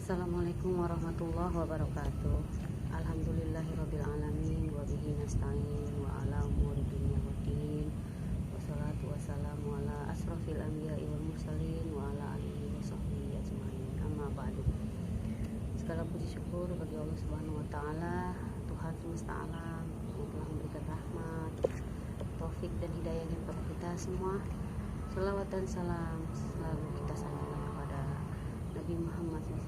Assalamualaikum warahmatullahi wabarakatuh. Alhamdulillahirrabbilalamin. Wabihi nasta'in wa ala umuri dunya waddin. Wassalatu wassalamu ala asrafil anbiya'i wal mursalin wa ala alihi wa sahbihi ajma'in. Amma ba'du. Segala puji syukur bagi Allah Subhanahu wa taala, Tuhan semesta alam yang telah memberikan rahmat, taufik dan hidayahnya kepada kita semua. Salawat dan salam selalu kita sampaikan kepada Nabi Muhammad SAW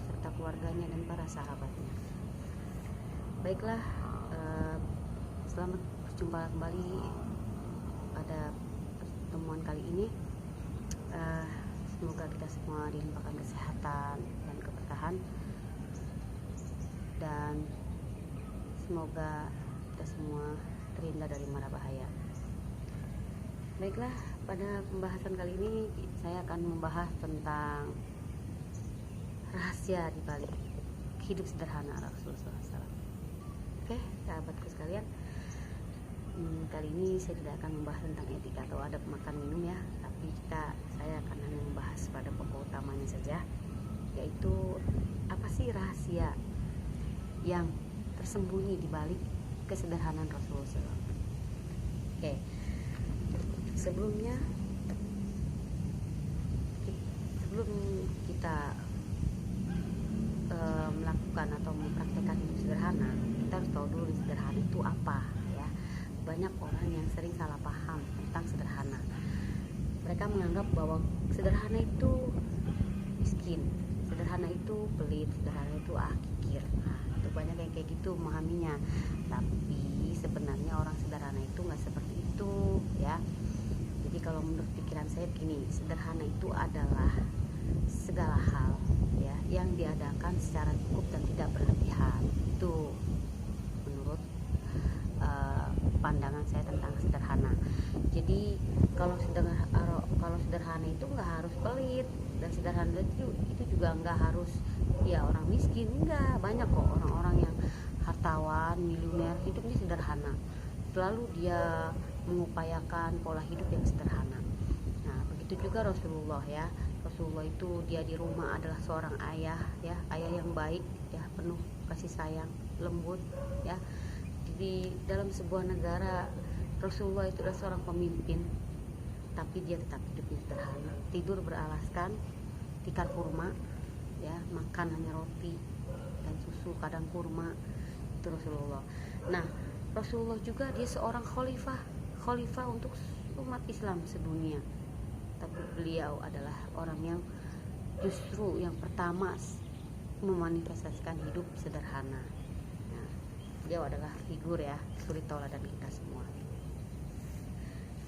serta keluarganya dan para sahabatnya. Baiklah, selamat berjumpa kembali pada pertemuan kali ini. Semoga kita semua dilimpahkan kesehatan dan keberkahan, dan semoga kita semua terhindar dari mara bahaya. Baiklah, pada pembahasan kali ini saya akan membahas tentang rahasia di balik hidup sederhana Rasulullah SAW. Oke, sahabatku sekalian, kali ini saya tidak akan membahas tentang etika atau adab makan minum ya, tapi saya akan hanya membahas pada pokok utamanya saja, yaitu apa sih rahasia yang tersembunyi di balik kesederhanaan Rasulullah SAW. Oke, sebelum kita melakukan atau mempraktekkan hidup sederhana, kita harus tahu dulu sederhana itu apa ya. Banyak orang yang sering salah paham tentang sederhana. Mereka menganggap bahwa sederhana itu miskin, sederhana itu pelit, sederhana itu kikir. Nah, itu banyak yang kayak gitu memahaminya. Tapi sebenarnya orang sederhana itu nggak seperti itu ya. Jadi kalau menurut pikiran saya begini, sederhana itu adalah segala hal ya yang diadakan secara cukup dan tidak berlebihan. Itu menurut pandangan saya tentang sederhana. Jadi kalau sederhana itu nggak harus pelit, dan sederhana itu juga nggak harus ya orang miskin. Enggak, banyak kok orang-orang yang hartawan, miliuner, hidupnya sederhana, selalu dia mengupayakan pola hidup yang sederhana. Nah, begitu juga Rasulullah ya. Rasulullah itu dia di rumah adalah seorang ayah ya, ayah yang baik ya, penuh kasih sayang, lembut ya. Jadi dalam sebuah negara Rasulullah itu adalah seorang pemimpin, tapi dia tetap hidupnya sederhana, tidur beralaskan tikar kurma ya, makan hanya roti dan susu, kadang kurma. Itu Rasulullah. Nah, Rasulullah juga dia seorang khalifah untuk umat Islam sedunia. Tapi beliau adalah orang yang justru yang pertama memanifestasikan hidup sederhana. Nah, beliau adalah figur ya, suri tauladan kita semua.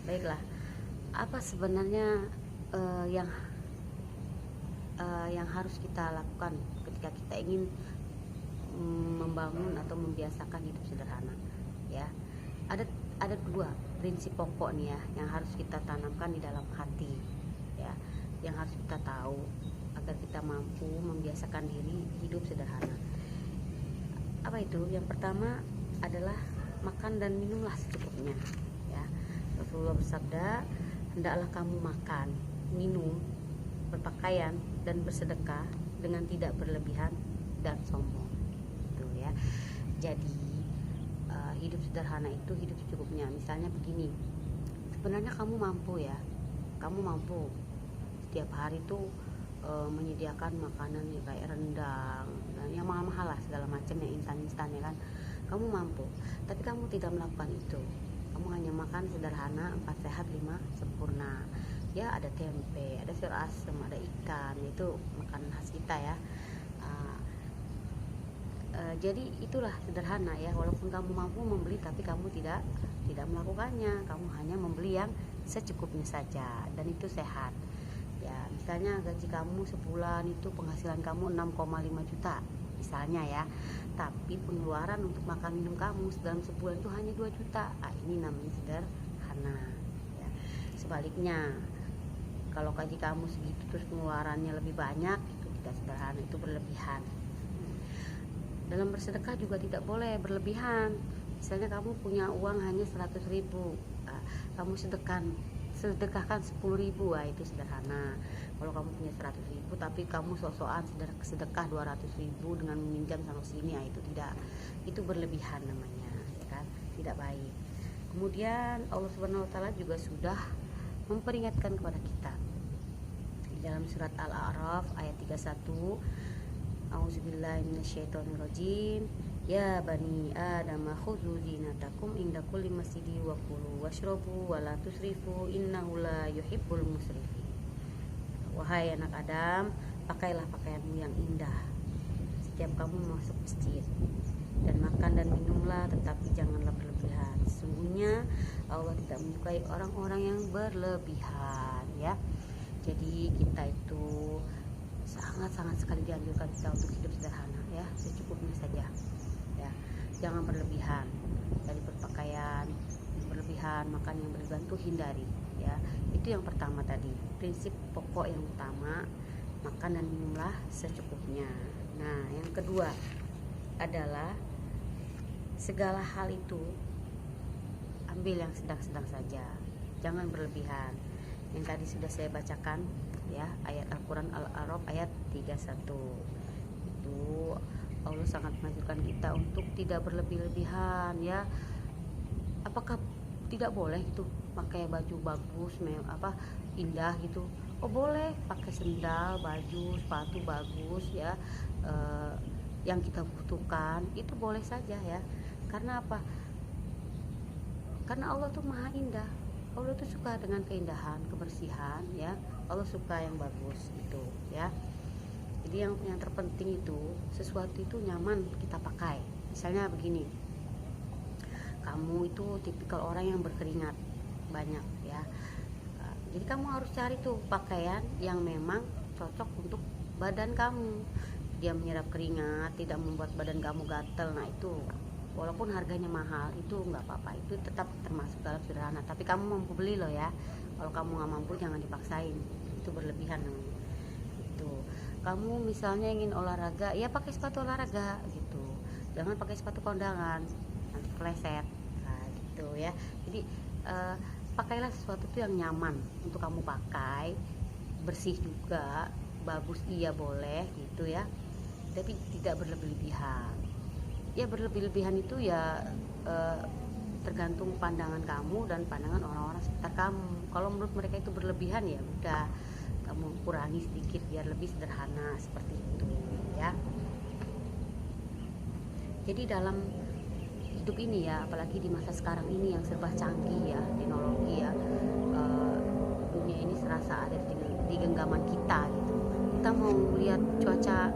Baiklah, apa sebenarnya yang harus kita lakukan ketika kita ingin membangun atau membiasakan hidup sederhana ya? Ada dua prinsip pokok nih ya yang harus kita tanamkan di dalam hati ya, yang harus kita tahu agar kita mampu membiasakan diri hidup sederhana. Apa itu? Yang pertama adalah makan dan minumlah secukupnya ya. Rasulullah bersabda, hendaklah kamu makan, minum, berpakaian dan bersedekah dengan tidak berlebihan dan sombong. Itu ya. Jadi hidup sederhana itu hidup secukupnya. Misalnya begini, sebenarnya kamu mampu setiap hari itu menyediakan makanan ya, kayak rendang dan yang mahal-mahal lah, segala macam yang instan ya kan. Kamu mampu, tapi kamu tidak melakukan itu. Kamu hanya makan sederhana, 4 sehat 5 sempurna ya. Ada tempe, ada sayur asem, ada ikan, itu makanan khas kita ya. Jadi itulah sederhana ya. Walaupun kamu mampu membeli, tapi kamu tidak melakukannya. Kamu hanya membeli yang secukupnya saja, dan itu sehat ya. Misalnya gaji kamu sebulan itu penghasilan kamu 6,5 juta misalnya ya, tapi pengeluaran untuk makan minum kamu dalam sebulan itu hanya 2 juta. Ini namanya sederhana ya. Sebaliknya, kalau gaji kamu segitu terus pengeluarannya lebih banyak, itu tidak sederhana, itu berlebihan. Dalam bersedekah juga tidak boleh berlebihan. Misalnya kamu punya uang hanya 100.000, kamu sedekahkan sedekahkan 10.000, itu sederhana. Kalau kamu punya 100.000 tapi kamu sok-sokan sedekah 200.000 dengan meminjam sana sini, itu tidak, itu berlebihan namanya, ya kan, tidak baik. Kemudian Allah Subhanahu wa taala juga sudah memperingatkan kepada kita di dalam surat Al-A'raf ayat 31, A'udzubillahi minasyaitonirrajim. Ya bani Adam khudzu zinatakum inda kulli masjidi wa kulu washrabu wa la tusrifu innahu la yuhibbul musrifin. Wahai anak Adam, pakailah pakaianmu yang indah setiap kamu masuk masjid, dan makan dan minumlah, tetapi janganlah berlebihan. Sesungguhnya Allah tidak menyukai orang-orang yang berlebihan, ya. Jadi kita itu sangat-sangat sekali dianjurkan kita untuk hidup sederhana, ya, secukupnya saja, ya. Jangan berlebihan dari berpakaian, berlebihan makan yang berlebihan tuh hindari, ya. Itu yang pertama tadi, prinsip pokok yang utama, makan dan minumlah secukupnya. Nah, yang kedua adalah segala hal itu ambil yang sedang-sedang saja, jangan berlebihan. Yang tadi sudah saya bacakan, ya, ayat Al-Quran Al-A'raf ayat 31. Itu Allah sangat menganjurkan kita untuk tidak berlebih-lebihan, ya. Apakah tidak boleh itu pakai baju bagus, indah gitu? Oh boleh, pakai sendal, baju, sepatu bagus, ya, yang kita butuhkan itu boleh saja, ya. Karena apa? Karena Allah tuh maha indah. Allah tuh suka dengan keindahan, kebersihan, ya. Allah suka yang bagus itu, ya. Jadi yang terpenting itu sesuatu itu nyaman kita pakai. Misalnya begini, kamu itu tipikal orang yang berkeringat banyak, ya. Jadi kamu harus cari tuh pakaian yang memang cocok untuk badan kamu. Dia menyerap keringat, tidak membuat badan kamu gatel. Nah itu walaupun harganya mahal itu nggak apa-apa, itu tetap termasuk dalam sederhana. Tapi kamu mampu beli loh, ya. Kalau kamu nggak mampu jangan dipaksain, itu berlebihan namanya. Itu kamu misalnya ingin olahraga, ya pakai sepatu olahraga gitu, jangan pakai sepatu kondangan nanti keleset. Nah gitu, ya. Jadi pakailah sesuatu itu yang nyaman untuk kamu pakai, bersih juga, bagus, iya boleh gitu, ya, tapi tidak berlebih-lebihan. Ya berlebih-lebihan itu ya tergantung pandangan kamu dan pandangan orang-orang sekitar kamu. Kalau menurut mereka itu berlebihan, ya udah kamu kurangi sedikit biar lebih sederhana, seperti itu, ya. Jadi dalam hidup ini, ya, apalagi di masa sekarang ini yang serba canggih, ya, teknologi, ya, dunia ini serasa ada di genggaman kita gitu. Kita mau lihat cuaca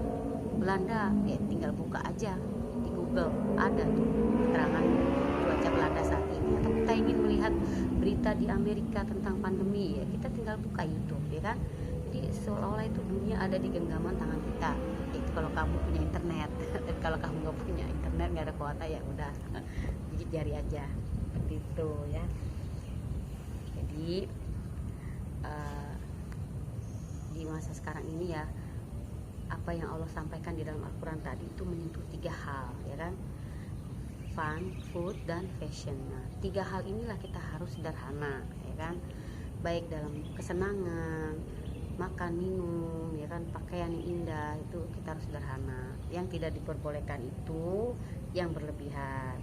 Belanda, ya tinggal buka aja di Google, ada tuh keterangan cuaca Belanda saat ini. Atau kita ingin melihat berita di Amerika tentang pandemi, ya kita tinggal buka YouTube, ya kan. Jadi seolah-olah itu dunia ada di genggaman tangan kita. Itu kalau kamu punya internet. Dan kalau kamu nggak punya internet, nggak ada kuota, ya udah gigit jari aja, seperti itu, ya. Jadi di masa sekarang ini, ya, apa yang Allah sampaikan di dalam Al-Quran tadi itu menyentuh 3 hal, ya kan, fun, food, dan fashion. Nah 3 hal inilah kita harus sederhana, ya kan, baik dalam kesenangan, makan, minum, ya kan, pakaian yang indah, itu kita harus sederhana. Yang tidak diperbolehkan itu yang berlebihan.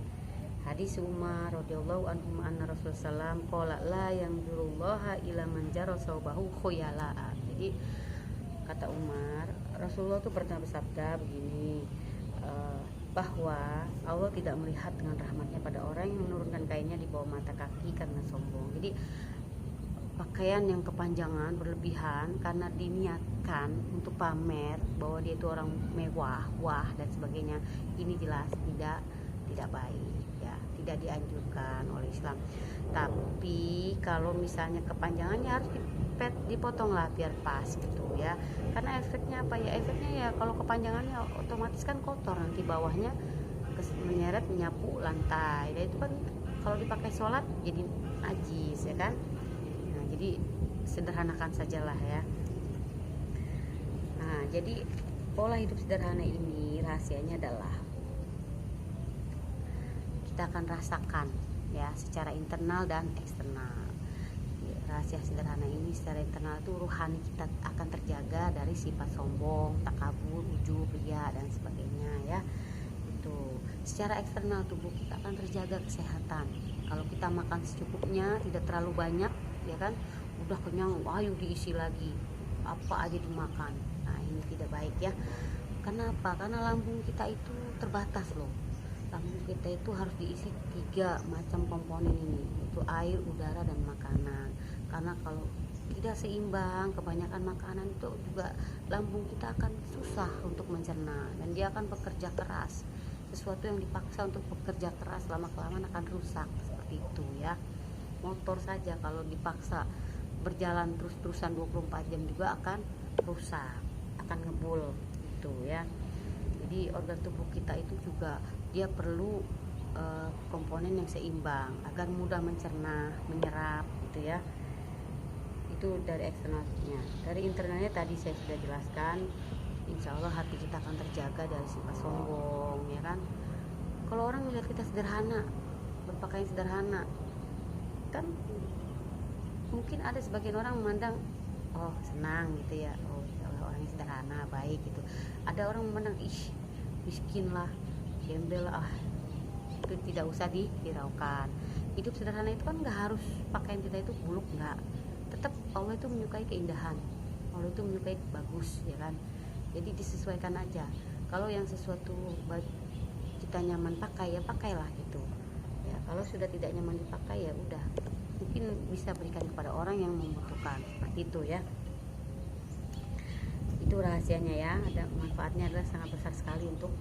Hadis Umar radhiyallahu anhu anna Rasulullah qala la yanzurullaha ila man jara saubahu khuyala. Jadi kata Umar, Rasulullah itu pernah bersabda begini, bahwa Allah tidak melihat dengan rahmatnya pada orang yang menurunkan kainnya di bawah mata kaki karena sombong. Jadi pakaian yang kepanjangan berlebihan karena diniatkan untuk pamer bahwa dia itu orang mewah, wah, dan sebagainya, ini jelas tidak baik, ya, tidak dianjurkan oleh Islam. Tapi kalau misalnya kepanjangannya harus dipotong lah biar pas gitu, ya. Karena efeknya apa, ya, efeknya ya kalau kepanjangannya otomatis kan kotor, nanti bawahnya menyeret menyapu lantai, dan itu kan kalau dipakai sholat jadi najis, ya kan. Nah jadi sederhanakan sajalah, ya. Nah jadi pola hidup sederhana ini rahasianya adalah kita akan rasakan, ya, secara internal dan eksternal. rahasia sederhana ini secara internal itu rohani kita akan terjaga dari sifat sombong, takabur, ujub, riya dan sebagainya ya. Itu secara eksternal tubuh kita akan terjaga kesehatan. Kalau kita makan secukupnya, tidak terlalu banyak, ya kan, udah kenyang, ayo diisi lagi, apa aja dimakan. Nah ini tidak baik ya. Kenapa? Karena lambung kita itu terbatas loh. Lambung kita itu harus diisi 3 macam komponen ini, yaitu air, udara, dan makanan. Karena kalau tidak seimbang, kebanyakan makanan itu juga lambung kita akan susah untuk mencerna dan dia akan bekerja keras. Sesuatu yang dipaksa untuk bekerja keras lama-kelamaan akan rusak, seperti itu ya. Motor saja kalau dipaksa berjalan terus-terusan 24 jam juga akan rusak, akan ngebul gitu ya. Jadi organ tubuh kita itu juga dia perlu komponen yang seimbang agar mudah mencerna, menyerap gitu ya. Itu dari eksternalnya. Dari internalnya tadi saya sudah jelaskan, insya Allah hati kita akan terjaga dari sifat sombong ya kan. Kalau orang melihat kita sederhana, berpakaian sederhana, kan mungkin ada sebagian orang memandang oh senang gitu ya, oh orang yang sederhana baik gitu. Ada orang memandang ih miskin lah, gembel lah, itu tidak usah dihiraukan. Hidup sederhana itu kan nggak harus pakaian kita itu buluk, nggak. Tetap Allah itu menyukai keindahan, Allah itu menyukai bagus ya kan. Jadi disesuaikan aja. Kalau yang sesuatu kita nyaman pakai ya pakailah gitu ya. Kalau sudah tidak nyaman dipakai ya udah, mungkin bisa berikan kepada orang yang membutuhkan, seperti itu ya. Itu rahasianya ya. Ada manfaatnya, adalah sangat besar sekali untuk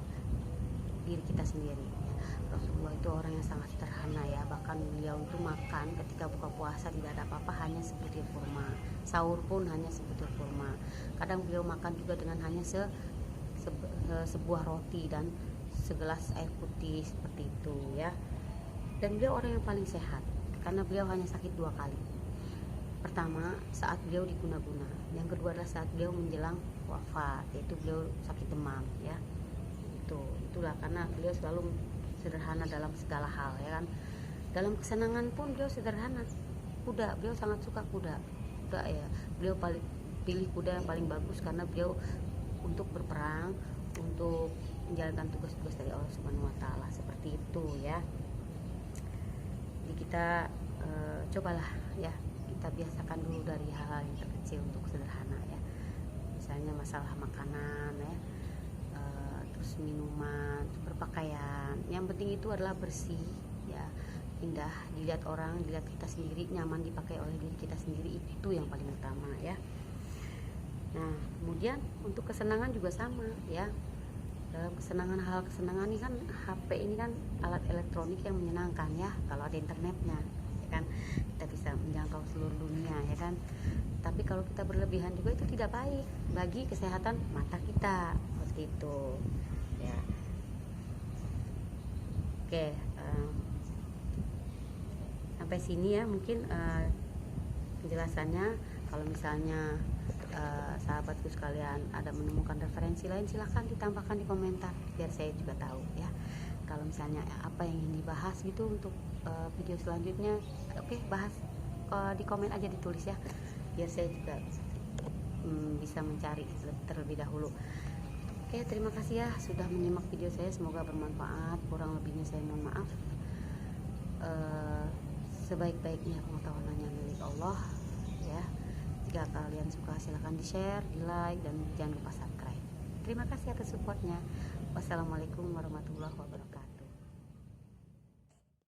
diri kita sendiri ya. Rasulullah itu orang yang sangat sederhana ya. Bahkan beliau itu makan ketika buka puasa tidak ada apa-apa, hanya sebutir kurma. Sahur pun hanya sebutir kurma. Kadang beliau makan juga dengan hanya sebuah roti dan segelas air putih, seperti itu ya. Dan beliau orang yang paling sehat karena beliau hanya sakit 2 kali. Pertama saat beliau diguna-guna, yang kedua adalah saat beliau menjelang wafat, yaitu beliau sakit demam ya. Itulah karena beliau selalu sederhana dalam segala hal ya kan. Dalam kesenangan pun beliau sederhana. Kuda, beliau sangat suka kuda ya. Beliau pilih kuda yang paling bagus karena beliau untuk berperang, untuk menjalankan tugas-tugas dari Allah Subhanahu wa taala, seperti itu ya. Jadi kita cobalah ya, kita biasakan dulu dari hal-hal yang terkecil untuk sederhana ya. Misalnya masalah makanan ya, terus minuman, berpakaian. Yang penting itu adalah bersih ya, indah dilihat orang, dilihat kita sendiri, nyaman dipakai oleh diri kita sendiri, itu yang paling utama ya. Nah kemudian untuk kesenangan juga sama ya. Dalam kesenangan, hal kesenangan ini kan HP ini kan alat elektronik yang menyenangkan ya, kalau ada internetnya ya kan, kita bisa menjangkau seluruh dunia ya kan. Tapi kalau kita berlebihan juga itu tidak baik bagi kesehatan mata kita, seperti itu ya. Oke, sampai sini ya mungkin penjelasannya. Kalau misalnya sahabatku sekalian ada menemukan referensi lain, silahkan ditambahkan di komentar biar saya juga tahu ya. Kalau misalnya apa yang ingin dibahas gitu untuk video selanjutnya, oke, bahas di komen aja, ditulis ya, biar saya juga bisa mencari terlebih dahulu. Oke, terima kasih ya sudah menyimak video saya, semoga bermanfaat. Kurang lebihnya saya mohon maaf. Sebaik-baiknya pengetahuan hanya milik Allah ya. Jika kalian suka silahkan di share, di like, dan jangan lupa subscribe. Terima kasih atas supportnya. Wassalamualaikum warahmatullahi wabarakatuh.